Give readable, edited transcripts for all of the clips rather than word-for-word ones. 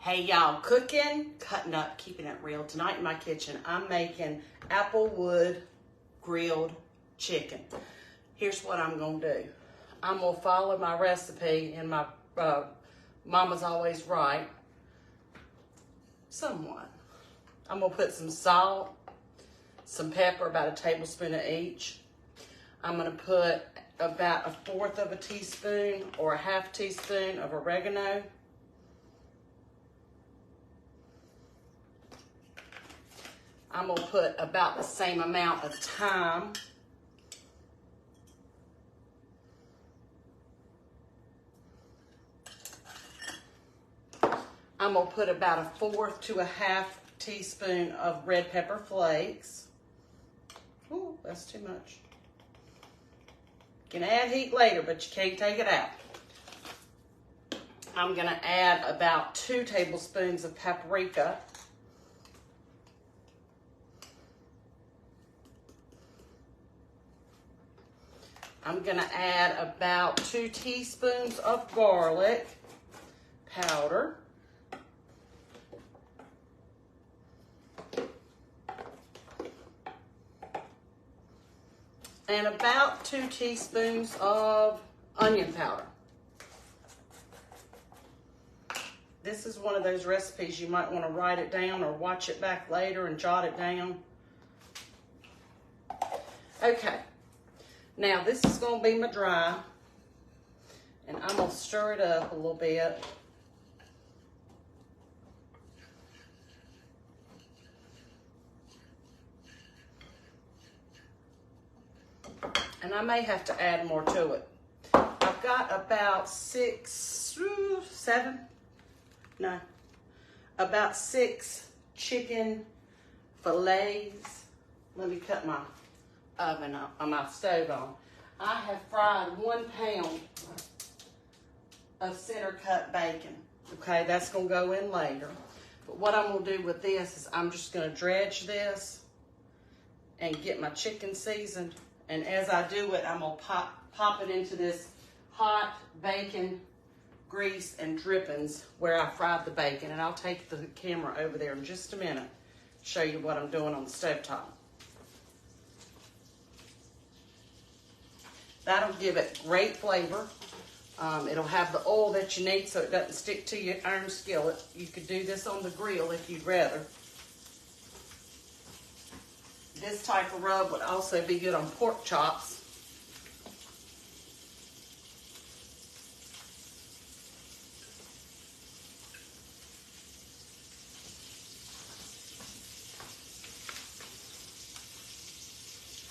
Hey y'all, cooking, cutting up, keeping it real. Tonight in my kitchen, I'm making Applewood grilled chicken. Here's what I'm gonna do. I'm gonna follow my recipe in my Mama's Always Right, somewhat. I'm gonna put some salt, some pepper, about a tablespoon of each. I'm gonna put about 1/4 of a teaspoon or a 1/2 teaspoon of oregano. I'm gonna put about the same amount of thyme. I'm gonna put about 1/4 to a 1/2 teaspoon of red pepper flakes. Ooh, that's too much. You can add heat later, but you can't take it out. I'm gonna add about 2 tablespoons of paprika. I'm gonna add about 2 teaspoons of garlic powder. And about 2 teaspoons of onion powder. This is one of those recipes you might want to write it down or watch it back later and jot it down. Okay. Now, this is going to be my dry, and I'm going to stir it up a little bit. And I may have to add more to it. I've got about about 6 chicken fillets. Let me cut my oven up, on my stove on. I have fried 1 pound of center cut bacon. Okay, that's gonna go in later. But what I'm gonna do with this is I'm just gonna dredge this and get my chicken seasoned. And as I do it, I'm gonna pop it into this hot bacon grease and drippings where I fried the bacon. And I'll take the camera over there in just a minute, show you what I'm doing on the stovetop. That'll give it great flavor. It'll have the oil that you need so it doesn't stick to your iron skillet. You could do this on the grill if you'd rather. This type of rub would also be good on pork chops.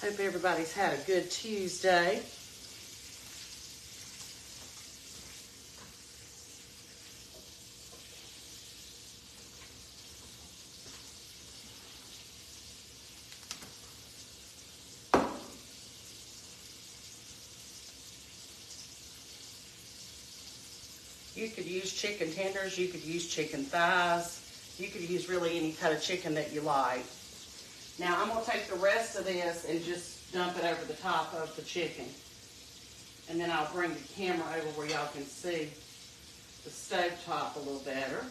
Hope everybody's had a good Tuesday. You could use chicken tenders, you could use chicken thighs, you could use really any kind of chicken that you like. Now I'm gonna take the rest of this and just dump it over the top of the chicken. And then I'll bring the camera over where y'all can see the stove top a little better.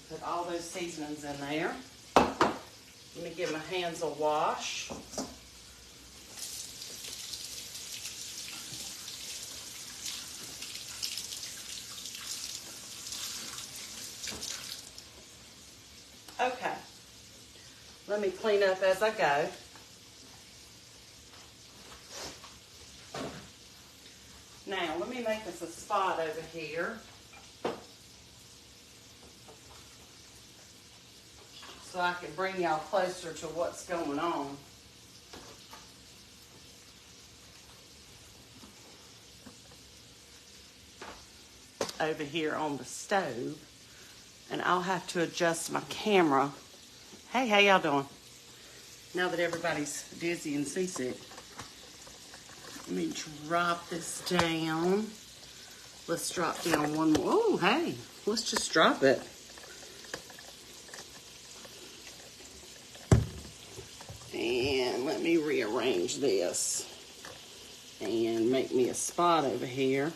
Put all those seasonings in there. Let me give my hands a wash. Okay, let me clean up as I go. Now, let me make us a spot over here so I can bring y'all closer to what's going on. Over here on the stove. And I'll have to adjust my camera. Hey, how y'all doing? Now that everybody's dizzy and seasick. Let me drop this down. Let's drop down one more. Oh, hey, let's just drop it. And let me rearrange this and make me a spot over here.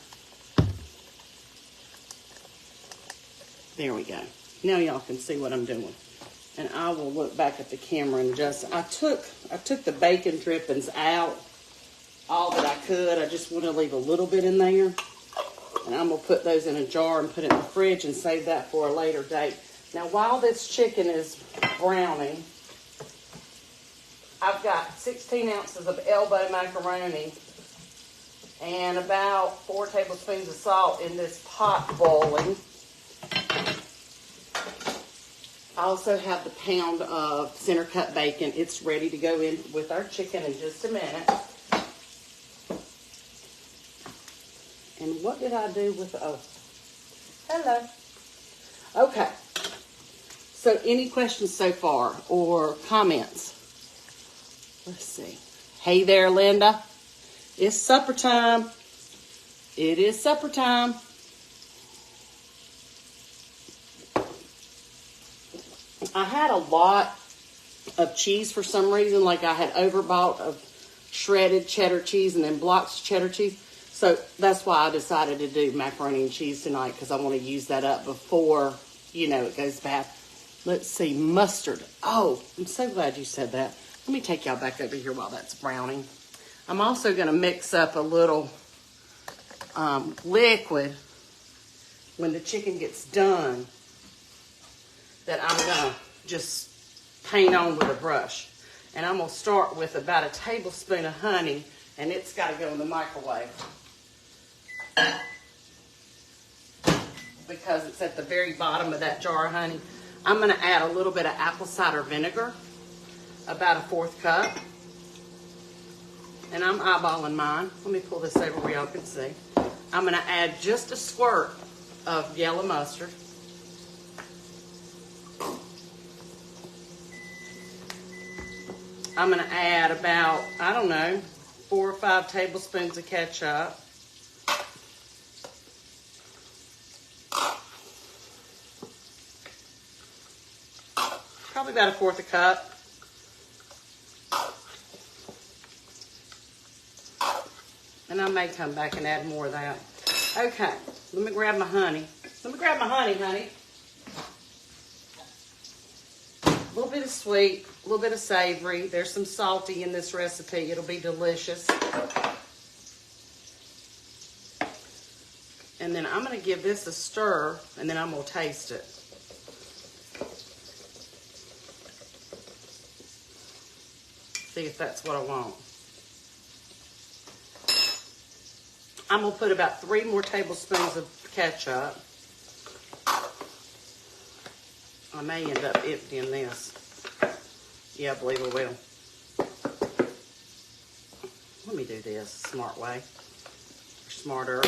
There we go. Now y'all can see what I'm doing. And I will look back at the camera and just, I took the bacon drippings out, all that I could. I just want to leave a little bit in there. And I'm going to put those in a jar and put it in the fridge and save that for a later date. Now, while this chicken is browning, I've got 16 ounces of elbow macaroni and about 4 tablespoons of salt in this pot boiling. I also have the pound of center cut bacon. It's ready to go in with our chicken in just a minute. And what did I do with, oh, hello. Okay. So any questions so far or comments? Let's see. Hey there, Linda. It's supper time. It is supper time. I had a lot of cheese for some reason, like I had overbought of shredded cheddar cheese and then blocks of cheddar cheese. So that's why I decided to do macaroni and cheese tonight, because I want to use that up before, you know, it goes bad. Let's see, mustard. Oh, I'm so glad you said that. Let me take y'all back over here while that's browning. I'm also going to mix up a little liquid when the chicken gets done that I'm going to just paint on with a brush. And I'm going to start with about a tablespoon of honey, and it's got to go in the microwave because it's at the very bottom of that jar of honey. I'm going to add a little bit of apple cider vinegar, about a 1/4 cup. And I'm eyeballing mine. Let me pull this over where y'all can see. I'm going to add just a squirt of yellow mustard. I'm going to add about, I don't know, 4 or 5 tablespoons of ketchup. Probably about a 1/4 cup. And I may come back and add more of that. Okay, let me grab my honey. Let me grab my honey, honey. A little bit of sweet, a little bit of savory. There's some salty in this recipe. It'll be delicious. And then I'm going to give this a stir, and then I'm going to taste it. See if that's what I want. I'm going to put about 3 more tablespoons of ketchup. I may end up emptying this. Yeah, I believe I will. Let me do this smart way. Smarter.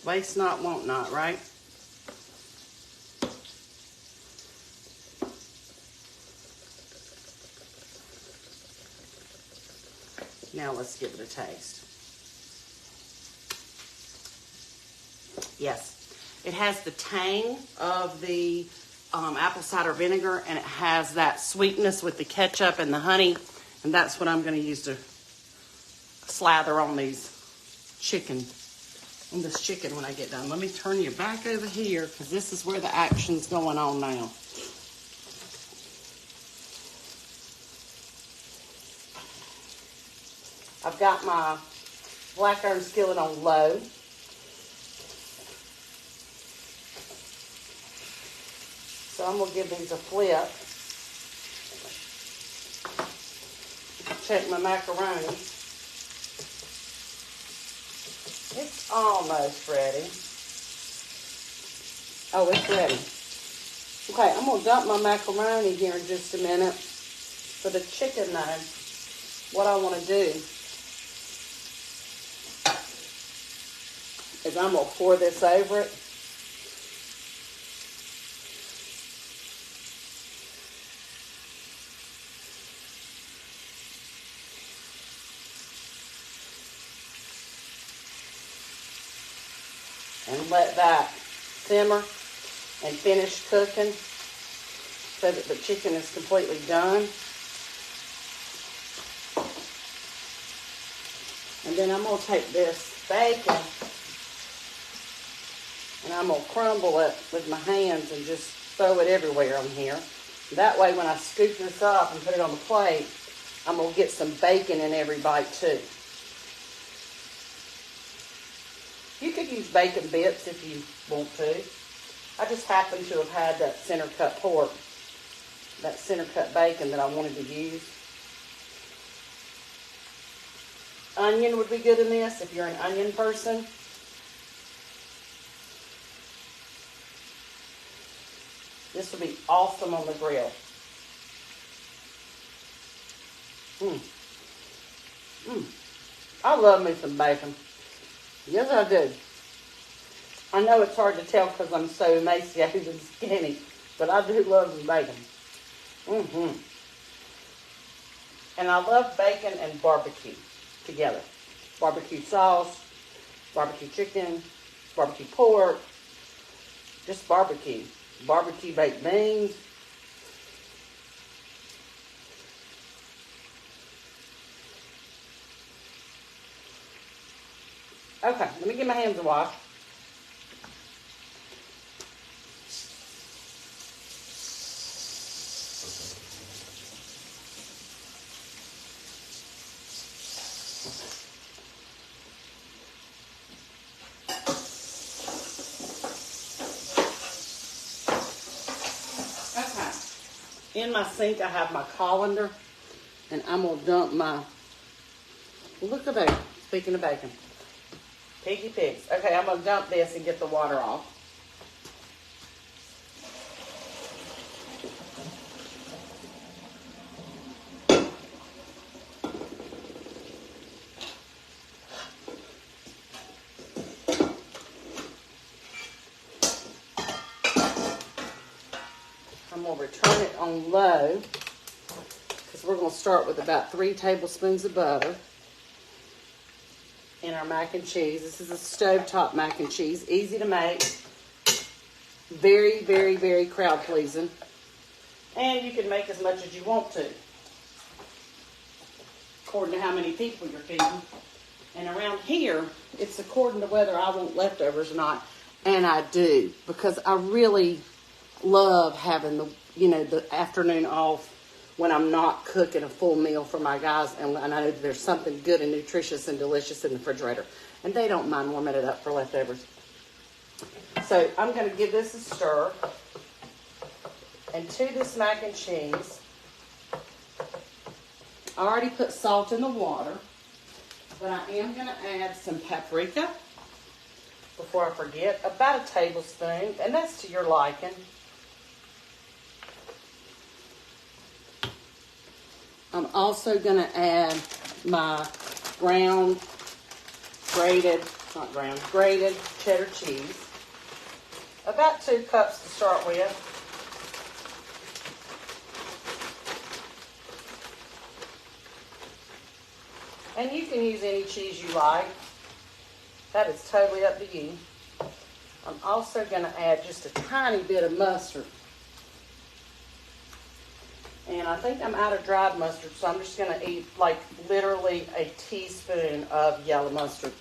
Waste not, want not, right? Now let's give it a taste. Yes, it has the tang of the apple cider vinegar, and it has that sweetness with the ketchup and the honey, and that's what I'm going to use to slather on these chicken. On this chicken when I get done. Let me turn you back over here because this is where the action's going on now. I've got my black iron skillet on low. So I'm going to give these a flip. Check my macaroni. It's almost ready. Oh, it's ready. Okay, I'm going to dump my macaroni here in just a minute. For the chicken, though, what I want to do is I'm going to pour this over it. And let that simmer. and finish cooking so that the chicken is completely done. And then I'm going to take this bacon and I'm going to crumble it with my hands and just throw it everywhere on here. That way when I scoop this up and put it on the plate, I'm going to get some bacon in every bite too. You could use bacon bits if you want to. I just happen to have had that center cut pork, that center cut bacon that I wanted to use. Onion would be good in this if you're an onion person. This would be awesome on the grill. I love me some bacon. Yes, I do. I know it's hard to tell because I'm so emaciated and skinny, but I do love some bacon. And I love bacon and barbecue together. Barbecue sauce, barbecue chicken, barbecue pork, just barbecue. Barbecue baked beans. Okay, let me get my hands a wash. In my sink, I have my colander, and I'm going to dump my, look at that, speaking of bacon, piggy pigs. Okay, I'm going to dump this and get the water off. I'm going to return it on low because we're going to start with about 3 tablespoons of butter in our mac and cheese. This is a stovetop mac and cheese. Easy to make. Very, very, very crowd pleasing. And you can make as much as you want to, according to how many people you're feeding. And around here, it's according to whether I want leftovers or not. And I do, because I really love having the afternoon off when I'm not cooking a full meal for my guys, and I know there's something good and nutritious and delicious in the refrigerator, and they don't mind warming it up for leftovers. So I'm going to give this a stir, and to this mac and cheese, I already put salt in the water, but I am going to add some paprika before I forget, about a tablespoon, and that's to your liking. also going to add my grated cheddar cheese. About 2 cups to start with. And you can use any cheese you like. That is totally up to you. I'm also going to add just a tiny bit of mustard. And I think I'm out of dried mustard, so I'm just going to eat like literally a teaspoon of yellow mustard.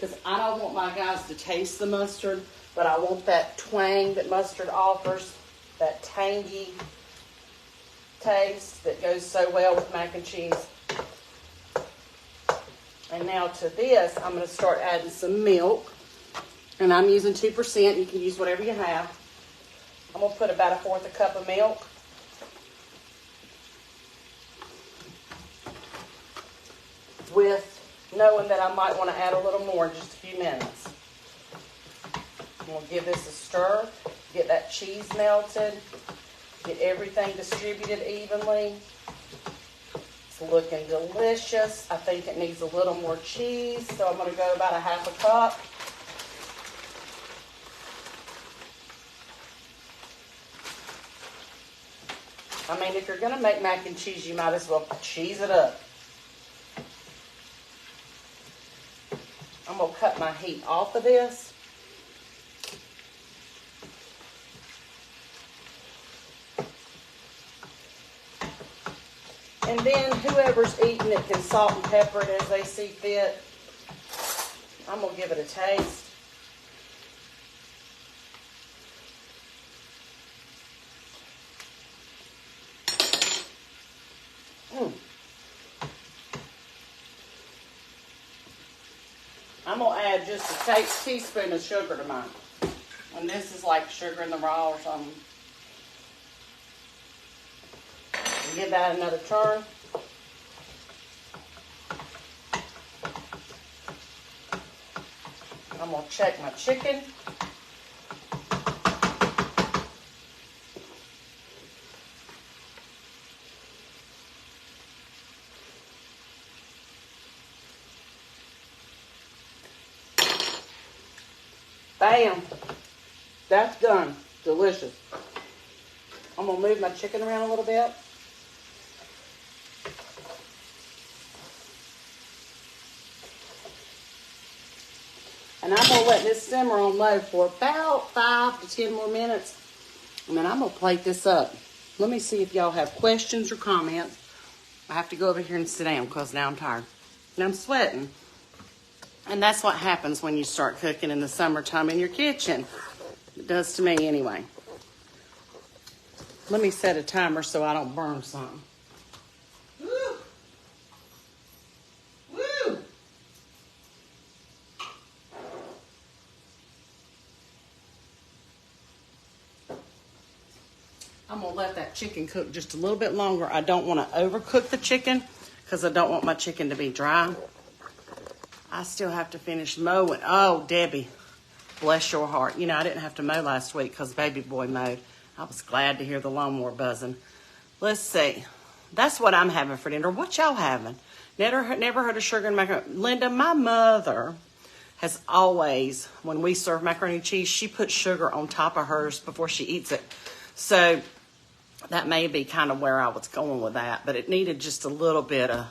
Because I don't want my guys to taste the mustard, but I want that twang that mustard offers, that tangy taste that goes so well with mac and cheese. And now to this, I'm going to start adding some milk. And I'm using 2%. You can use whatever you have. I'm going to put about 1/4 cup of milk. With knowing that I might want to add a little more in just a few minutes. I'm going to give this a stir. Get that cheese melted. Get everything distributed evenly. It's looking delicious. I think it needs a little more cheese, so I'm going to go about 1/2 cup. I mean, if you're going to make mac and cheese, you might as well cheese it up. I'm going to cut my heat off of this. And then whoever's eating it can salt and pepper it as they see fit. I'm going to give it a taste. I'm going to add just a teaspoon of sugar to mine. And this is like sugar in the raw or something. Give that another turn. I'm going to check my chicken. Bam. That's done. Delicious. I'm going to move my chicken around a little bit. And I'm going to let this simmer on low for about 5 to 10 more minutes. And then I'm going to plate this up. Let me see if y'all have questions or comments. I have to go over here and sit down because now I'm tired. And I'm sweating. And that's what happens when you start cooking in the summertime in your kitchen. It does to me anyway. Let me set a timer so I don't burn something. Woo! Woo! I'm going to let that chicken cook just a little bit longer. I don't want to overcook the chicken because I don't want my chicken to be dry. I still have to finish mowing. Oh, Debbie, bless your heart. You know, I didn't have to mow last week because baby boy mowed. I was glad to hear the lawnmower buzzing. Let's see. That's what I'm having for dinner. What y'all having? Never heard of sugar and macaroni. Linda, my mother has always, when we serve macaroni and cheese, she puts sugar on top of hers before she eats it. So that may be kind of where I was going with that. But it needed just a little bit of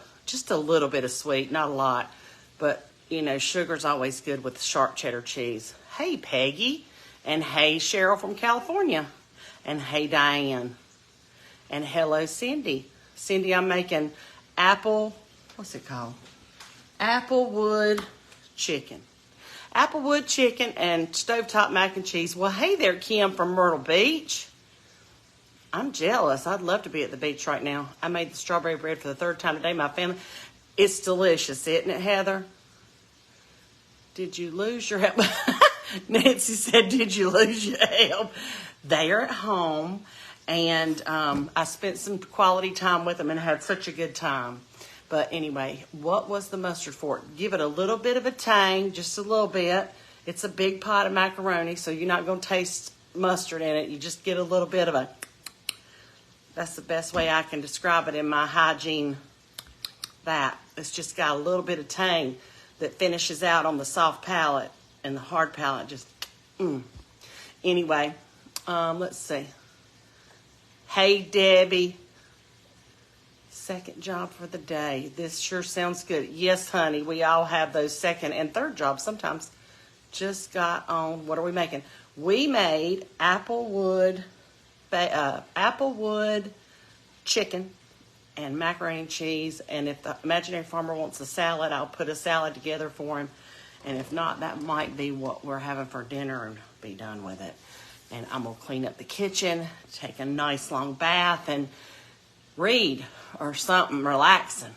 sweet, not a lot. But, you know, sugar's always good with sharp cheddar cheese. Hey, Peggy. And hey, Cheryl from California. And hey, Diane. And hello, Cindy. Cindy, I'm making what's it called? Applewood chicken. Applewood chicken and stovetop mac and cheese. Well, hey there, Kim from Myrtle Beach. I'm jealous. I'd love to be at the beach right now. I made the strawberry bread for the 3rd time today. My family... It's delicious, isn't it, Heather? Did you lose your help? Nancy said, did you lose your help? They are at home, and I spent some quality time with them and had such a good time. But anyway, what was the mustard for? Give it a little bit of a tang, just a little bit. It's a big pot of macaroni, so you're not going to taste mustard in it. You just get a little bit of a... That's the best way I can describe it in my hygiene. That it's just got a little bit of tang that finishes out on the soft palate, and the hard palate just Anyway, let's see. Hey, Debbie. Second job for the day. This sure sounds good. Yes, honey, we all have those second and third jobs sometimes. Just got on. What are we making? We made Applewood chicken and macaroni and cheese. And if the imaginary farmer wants a salad, I'll put a salad together for him. And if not, that might be what we're having for dinner and be done with it. And I'm going to clean up the kitchen, take a nice long bath, and read or something relaxing.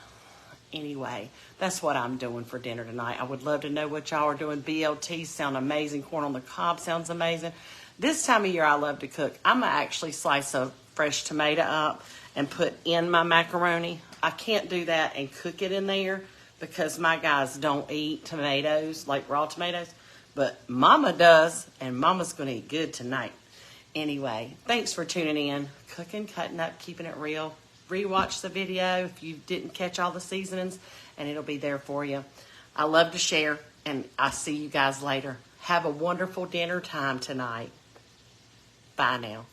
Anyway, that's what I'm doing for dinner tonight. I would love to know what y'all are doing. BLTs sound amazing. Corn on the cob sounds amazing. This time of year, I love to cook. I'm going to actually slice a fresh tomato up and put in my macaroni. I can't do that and cook it in there because my guys don't eat tomatoes, like raw tomatoes. But Mama does, and Mama's going to eat good tonight. Anyway, thanks for tuning in. Cooking, cutting up, keeping it real. Rewatch the video if you didn't catch all the seasonings, and it'll be there for you. I love to share, and I'll see you guys later. Have a wonderful dinner time tonight. Bye now.